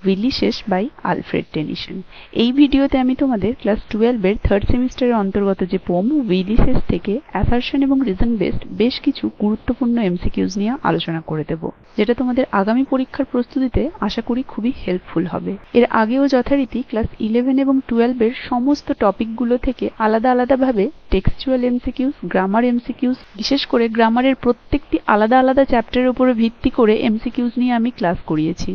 উইলিসেস by Alfred Tennyson. এই ভিডিওতে আমি তোমাদের ক্লাস 12 এর থার্ড সেমিস্টারের অন্তর্গত যে পোম উইলিসেস থেকে অ্যাসারশন এবং রিজন বেসড বেশ কিছু গুরুত্বপূর্ণ এমসিকিউজ নিয়ে আলোচনা করে দেব, যেটা তোমাদের আগামী পরীক্ষার প্রস্তুতিতে আশা করি খুবই হেল্পফুল হবে। এর আগেও যথারীতি ক্লাস 11 এবং 12 এর সমস্ত টপিকগুলো থেকে আলাদা আলাদাভাবে টেক্সচুয়াল এমসিকিউজ, গ্রামার এমসিকিউজ, বিশেষ করে গ্রামারের প্রত্যেকটি আলাদা আলাদা চ্যাপ্টারের উপরে ভিত্তি করে এমসিকিউজ নিয়ে আমি ক্লাস করিয়েছি।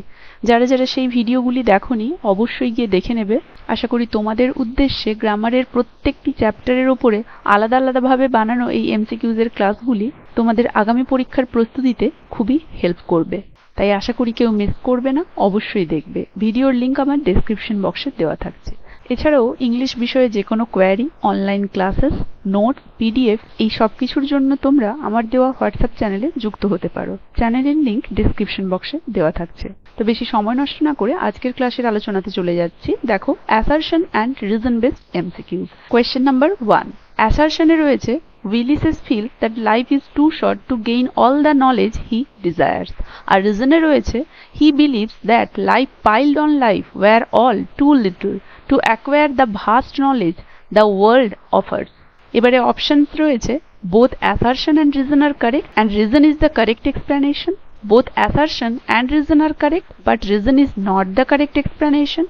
যারা যারা সেই ভিডিওগুলি দেখোনি অবশ্যই গিয়ে দেখে নেবে। আশা করি তোমাদের উদ্দেশ্যে গ্রামারের প্রত্যেকটি চ্যাপ্টারের উপরে আলাদা আলাদাভাবে বানানো এই এমসিকিউজ এর ক্লাসগুলি তোমাদের আগামী পরীক্ষার প্রস্তুতিতে খুবই হেল্প করবে। তাই আশা করি কেউ মিস করবে না, অবশ্যই দেখবে। ভিডিওর লিংক আমার ডেসক্রিপশন বক্সে দেওয়া থাকছে। এছাড়াও ইংলিশ বিষয়ে যে কোনো query, online classes, note, PDF এই সব কিছুর জন্য তোমরা আমার দেওয়া হোয়াটসঅ্যাপ চ্যানেলে যুক্ত হতে পারো। চ্যানেলের লিংক ডেসক্রিপশন বক্সে দেওয়া থাকছে। তো বেশি সময় নষ্ট না করে আজকের ক্লাসের আলোচনাতে চলে যাচ্ছি। দেখো, assertion and reason based MCQs. Question number 1। অ্যাসারশনে রয়েছে Ulysses feel that life is too short to gain all the knowledge he desires. আর রিজনে রয়েছে he believes that life piled on life were all too little to acquire the vast knowledge the world offers. এবারে options রয়েছে both assertion and reason are correct and reason is the correct explanation. Both assertion and reason are correct but reason is not the correct explanation.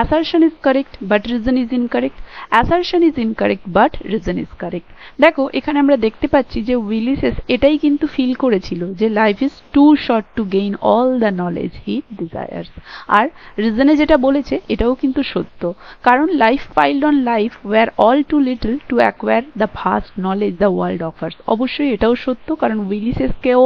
Assertion is correct but reason is incorrect. Assertion is incorrect but reason is correct. দেখো, এখানে আমরা দেখতে পাচ্ছি যে উইলিসেস এটাই কিন্তু feel করেছিল যে life is too short to gain all the knowledge he desires. আর রিজনে যেটা বলেছে এটাও কিন্তু সত্য, কারণ life piled on life were all too little to acquire the vast knowledge the world offers. অবশ্যই এটাও সত্য, কারণ উইলিসেসকেও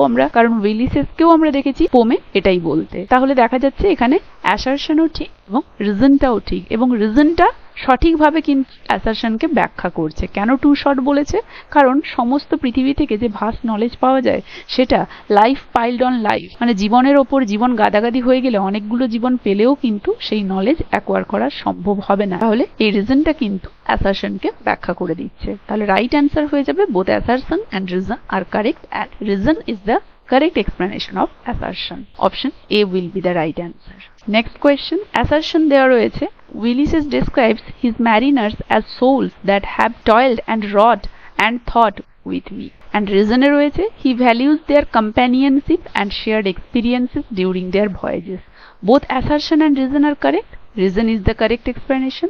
আমরা দেখেছি পোমে এটাই বলতে। তাহলে দেখা যাচ্ছে এখানে অ্যাসারশনও ঠিক এবং রিজনটাও ঠিক, এবং রিজনটা সঠিকভাবে কিন্তু অ্যাসারশনকে ব্যাখ্যা করছে। কেন টু শর্ট বলেছে? কারণ সমস্ত পৃথিবী থেকে যে ভাস্ট নলেজ পাওয়া যায় সেটা লাইফ পাইলড অন লাইফ, মানে জীবনের ওপর জীবন গাদাগাদি হয়ে গেলে অনেকগুলো জীবন পেলেও কিন্তু সেই নলেজ অ্যাকোয়ার করা সম্ভব হবে না। তাহলে এই রিজনটা কিন্তু অ্যাসারশনকে ব্যাখ্যা করে দিচ্ছে। তাহলে রাইট অ্যান্সার হয়ে যাবে both assertion and reason are correct and reason is the correct explanation of assertion. Option A will be the right answer. Next question. Assertion there রয়েছে Ulysses describes his mariners as souls that have toiled and wrought and thought with me. And reason রয়েছে he values their companionship and shared experiences during their voyages. Both assertion and reason are correct. Reason is the correct explanation.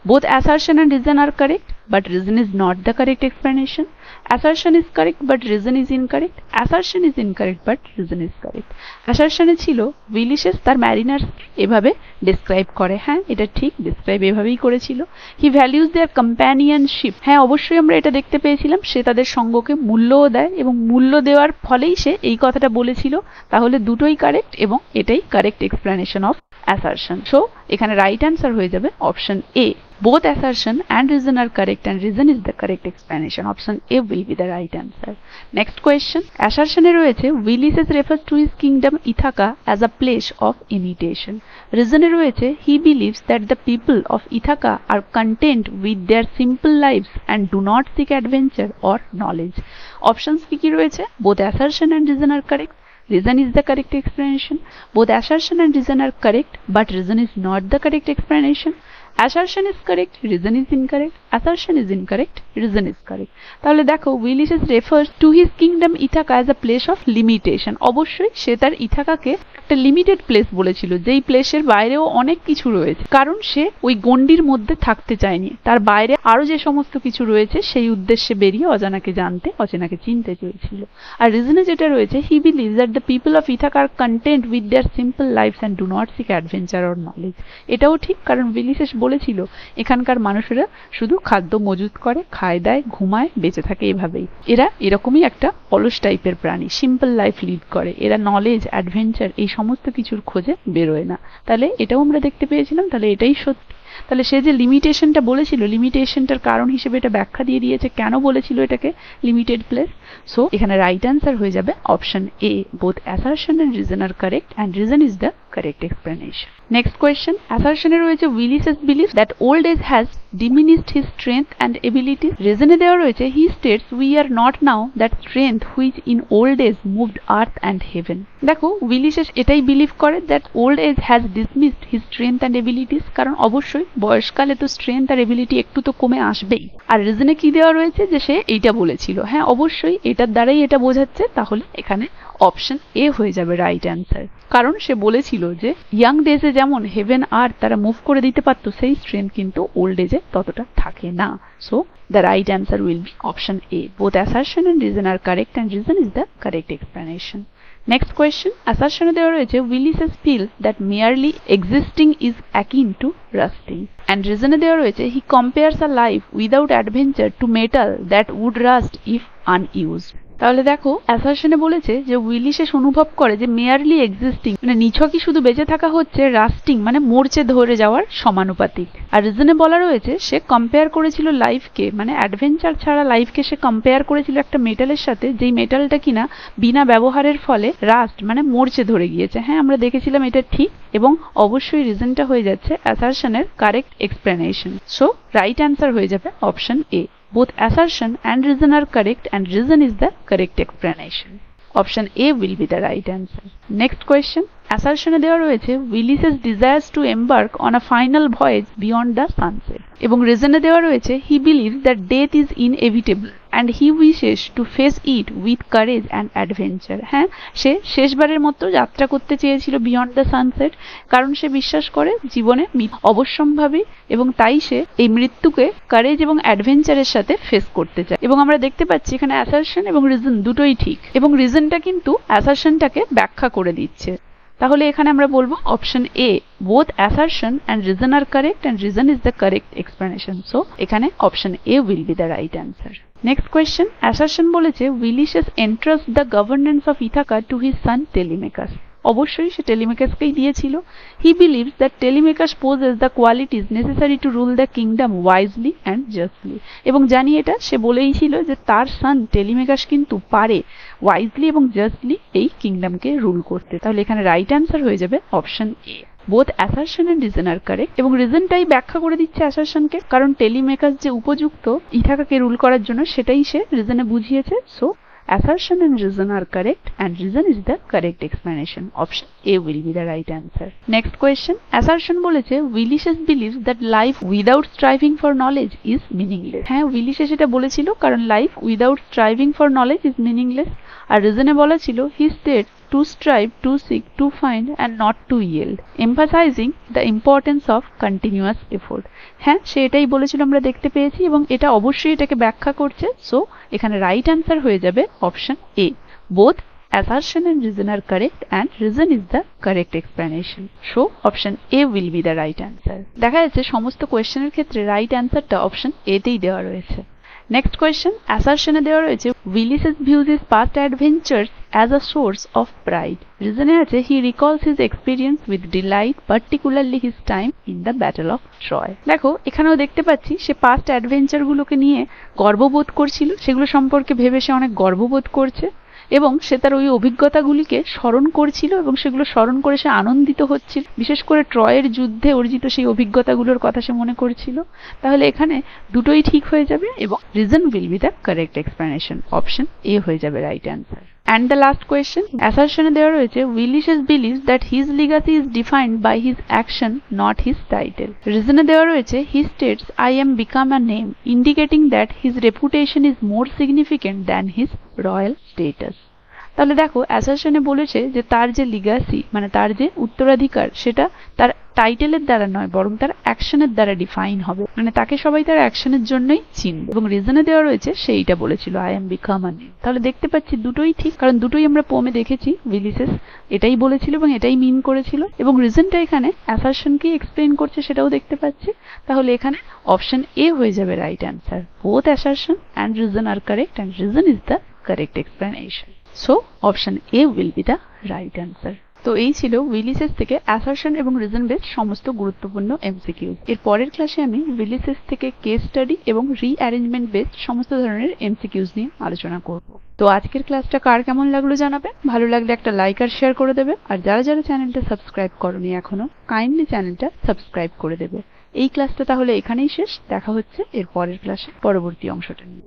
Both assertion and reason are correct, but reason is not the correct explanation. Assertion is correct, but reason is incorrect. Assertion is incorrect, but reason is correct. Assertion ছিল উইলিসেস তার Mariners এভাবে describe করে। হ্যাঁ, এটা ঠিক, describe এভাবেই করেছিল। হি values দেয়ার companionship. হ্যাঁ, অবশ্যই আমরা এটা দেখতে পেয়েছিলাম, সে তাদের সঙ্গকে মূল্যও দেয় এবং মূল্য দেওয়ার ফলেই সে এই কথাটা বলেছিল। তাহলে দুটোই কারেক্ট এবং এটাই correct explanation of assertion. So এখানে রাইট অ্যান্সার হয়ে যাবে option A. Both assertion and reason are correct and reason is the correct explanation. Option A will be the right answer. Next question. Assertion রয়েছে Ulysses refers to his kingdom Ithaca as a place of imitation. Reason রয়েছে he believes that the people of Ithaca are content with their simple lives and do not seek adventure or knowledge. Options কি রয়েছে? Both assertion and reason are correct. Reason is the correct explanation. Both assertion and reason are correct, but reason is not the correct explanation. Assertion is correct, reason is incorrect. Assertion is incorrect, reason is correct. তাহলে দেখো, Ulysses refers to his kingdom Ithaca as a place of limitation. অবশ্যই সে তার ইথাকাকে একটা limited place বলেছিল, যেই প্লেসের বাইরেও অনেক কিছু রয়েছে, কারণ সে ওই গণ্ডির মধ্যে থাকতে চায়নি। তার বাইরে আরো যে সমস্ত কিছু রয়েছে সেই উদ্দেশ্যে বেরিয়ে অজানাকে জানতে, অচেনাকে চিনতে চেয়েছিল। আর রিজনে যেটা রয়েছে he believes that the people of Ithaca are content with their simple lives and do not seek adventure or knowledge. এটাও ঠিক, কারণ উইলিসেস বলেছিল এখানকার মানুষেরা শুধু খাদ্য মজুত করে, খায় দায়, ঘুমায়, বেঁচে থাকে এভাবেই। এরা এরকমই একটা অলস টাইপের প্রাণী, সিম্পল লাইফ লিড করে। এরা নলেজ, অ্যাডভেঞ্চার এই সমস্ত কিছুর খোঁজে বেরোয় না। তাহলে এটাও আমরা দেখতে পেয়েছিলাম, তাহলে এটাই সত্যি। তাহলে সে যে লিমিটেশনটা বলেছিল, লিমিটেশনটার কারণ হিসেবে এটা ব্যাখ্যা দিয়ে দিয়েছে কেন বলেছিল এটাকে লিমিটেড প্লেস। সো এখানে রাইট অ্যান্সার হয়ে যাবে option A. Both assertion and reason are correct and reason is the correct explanation. Next question. Assertion রয়েছে Ulysses believes that old age has diminished his strength and abilities? Reason দেওয়া রয়েছে he states we are not now that strength which in old days moved earth and heaven. দেখো উইলিসেস এটাই believe করে that old age has dismissed his strength and abilities, কারণ অবশ্যই বয়সকালে তো strength আর ability একটু তো কমে আসবেই। আর রিজনে কি দেওয়া রয়েছে যে সে এইটা বলেছিল, হ্যাঁ অবশ্যই এটার দ্বারাই এটা বোঝাচ্ছে, তাহলে এখানে অপশন এ হয়ে যাবে রাইট অ্যান্সার। কারণ সে বলেছিল যে ইয়াং ডেজে যেমন হেভেন আর তারা মুভ করে দিতে পারতো, সেই স্ট্রেংথ কিন্তু ওল্ড এজে ততটা থাকে না। So the right answer will be option A. Both assertion and reason are correct and reason is the correct explanation. Next question, assertion দেওয়া রয়েছে Ulysses feels that merely existing is akin to rusting. And reason দেওয়া রয়েছে he compares a life without adventure to metal that would rust if unused. তাহলে দেখো অ্যাসারশনে বলেছে যে উইলিসেস অনুভব করে যে মেয়ারলি এক্সিস্টিং মানে নিছকই শুধু বেঁচে থাকা হচ্ছে রাস্টিং মানে মরচে ধরে যাওয়ার সমানুপাতিক। আর রিজনে বলা রয়েছে সে কম্পেয়ার করেছিল লাইফকে মানে অ্যাডভেঞ্চার ছাড়া লাইফকে সে কম্পেয়ার করেছিল একটা মেটালের সাথে, যেই মেটালটা কিনা বিনা ব্যবহারের ফলে রাস্ট মানে মরচে ধরে গিয়েছে। হ্যাঁ আমরা দেখেছিলাম এটা ঠিক, এবং অবশ্যই রিজনটা হয়ে যাচ্ছে অ্যাসারশনের correct explanation. So right answer হয়ে যাবে option A. Both assertion and reason are correct and reason is the correct explanation. Option A will be the right answer. Next question. Assertion দেওয়া রয়েছে Ulysses desires to embark on a final voyage beyond the sunset. এবং reason দেওয়া রয়েছে he believes that death is inevitable and he wishes to face it with courage and adventure. হ্যাঁ সে শেষবারের মতো যাত্রা করতে চেয়েছিল বিয়ন্ড দ্য সানসেট, কারণ সে বিশ্বাস করে জীবনে অবশ্যম্ভাবী এবং তাই সে এই মৃত্যুকে কারেজ এবং অ্যাডভেঞ্চারের সাথে ফেস করতে চায়। এবং আমরা দেখতে পাচ্ছি এখানে অ্যাসারশন এবং রিজন দুটোই ঠিক, এবং রিজনটা কিন্তু অ্যাসারশনটাকে ব্যাখ্যা করে দিচ্ছে। তাহলে এখানে আমরা বলবো option A, both assertion and reason are correct and reason is the correct explanation. So এখানে option A will be the right answer. Next question, assertion বলেছে Ulysses entrusts the governance of Ithaca to his son Telemachus. অবশ্যই সে টেলিমেকাসকেই দিয়েছিল। He believes that Telemachus possesses the qualities necessary to rule the kingdom wisely and justly. এবং জানি এটা সে বলেই ছিল যে তার সন টেলিমেকাস কিন্তু পারে ওয়াইজলি এবং জাস্টলি এই কিংডমকে রুল করতে। তাহলে এখানে রাইট অ্যান্সার হয়ে যাবে option A. Both assertion and reason are correct, এবং রিজনটাই ব্যাখ্যা করে দিচ্ছে অ্যাসারশনকে, কারণ টেলিমেকাস যে উপযুক্ত ইথাকাকে রুল করার জন্য সেটাই সে রিজনে বুঝিয়েছে। So assertion and reason are correct and reason is the correct explanation. Option A will be the right answer. Next question, assertion বলেছে Ulysses believes that life without striving for knowledge is meaningless. হ্যাঁ Ulysses এটা বলেছিল কারণ life without striving for knowledge is meaningless। আর reasonে বলা ছিল he states to strive, to seek, to find and not to yield, emphasizing the importance of continuous effort. হ্যাঁ সে এটাই বলেছিল, আমরা দেখতে পেয়েছি, এবং এটা অবশ্যই এটাকে ব্যাখ্যা করছে। সো এখানে রাইট অ্যান্সার হয়ে যাবে option A. Both assertion and reason are correct and reason is the correct explanation. So option A will be the right answer. দেখা যাচ্ছে সমস্ত কোয়েশ্চেনের ক্ষেত্রে রাইট অ্যান্সারটা অপশন এ তেই দেওয়া রয়েছে। নেক্সট কোয়েশ্চেন, অ্যাসারশনে দেওয়া রয়েছে Ulysses views his past adventures as a source of pride. রিজনে আছে he recalls his experience with delight, particularly his time in the battle of Troy. দেখো এখানেও দেখতে পাচ্ছি সে পাস্ট অ্যাডভেঞ্চার গুলোকে নিয়ে গর্ববোধ করছিল, সেগুলো সম্পর্কে ভেবে সে অনেক গর্ববোধ করছে, এবং সে তার ওই অভিজ্ঞতাগুলিকে স্মরণ করছিল এবং সেগুলো স্মরণ করে সে আনন্দিত হচ্ছিল, বিশেষ করে ট্রয়ের যুদ্ধে অর্জিত সেই অভিজ্ঞতাগুলোর কথা সে মনে করছিল। তাহলে এখানে দুটোই ঠিক হয়ে যাবে এবং reason will be the correct explanation. Option A হয়ে যাবে right answer. And the last question, assertion দেওয়া রয়েছে Ulysses believes that his legacy is defined by his action, not his title. Reason দেওয়া রয়েছে he states I am become a name, indicating that his reputation is more significant than his royal status. তাহলে দেখো অ্যাসারশনে বলেছে যে তার যে Legacy মানে তার যে উত্তরাধিকার সেটা তার টাইটেলের দ্বারা নয় বরং তার অ্যাকশনের দ্বারা ডিফাইন হবে, মানে তাকে সবাই তার অ্যাকশনের জন্যই চিনবে। এবং রিজনে দেওয়া রয়েছে সেইটা বলেছিল I am become a name. তাহলে দেখতে পাচ্ছি দুটোই ঠিক, কারণ দুটোই আমরা পোমে দেখেছি উইলিসেস এটাই বলেছিল এবং এটাই মিন করেছিল, এবং রিজনটা এখানে অ্যাসারশনকেই এক্সপ্লেইন করছে সেটাও দেখতে পাচ্ছি। তাহলে এখানে অপশন এ হয়ে যাবে right answer. Both assertion and reason are correct and reason is the correct explanation. So option A will be the right answer. তো এই ছিল উইলিসেস থেকে অ্যাসারশন এবং রিজন বেসড সমস্ত গুরুত্বপূর্ণ এমসিকিউ। এর পরের ক্লাসে আমি উইলিসেস থেকে কেস স্টাডি এবং রিঅ্যারেঞ্জমেন্ট বেসড সমস্ত ধরনের এমসিকিউজ নিয়ে আলোচনা করব। তো আজকের ক্লাসটা কার কেমন লাগলো জানাবে, ভালো লাগলে একটা লাইক আর শেয়ার করে দেবে, আর যারা যারা চ্যানেলটা সাবস্ক্রাইব করনি এখনো কাইন্ডলি চ্যানেলটা সাবস্ক্রাইব করে দেবে। এই ক্লাসটা তাহলে এখানেই শেষ। দেখা হচ্ছে এর পরের ক্লাসে পরবর্তী অংশটা নিয়ে।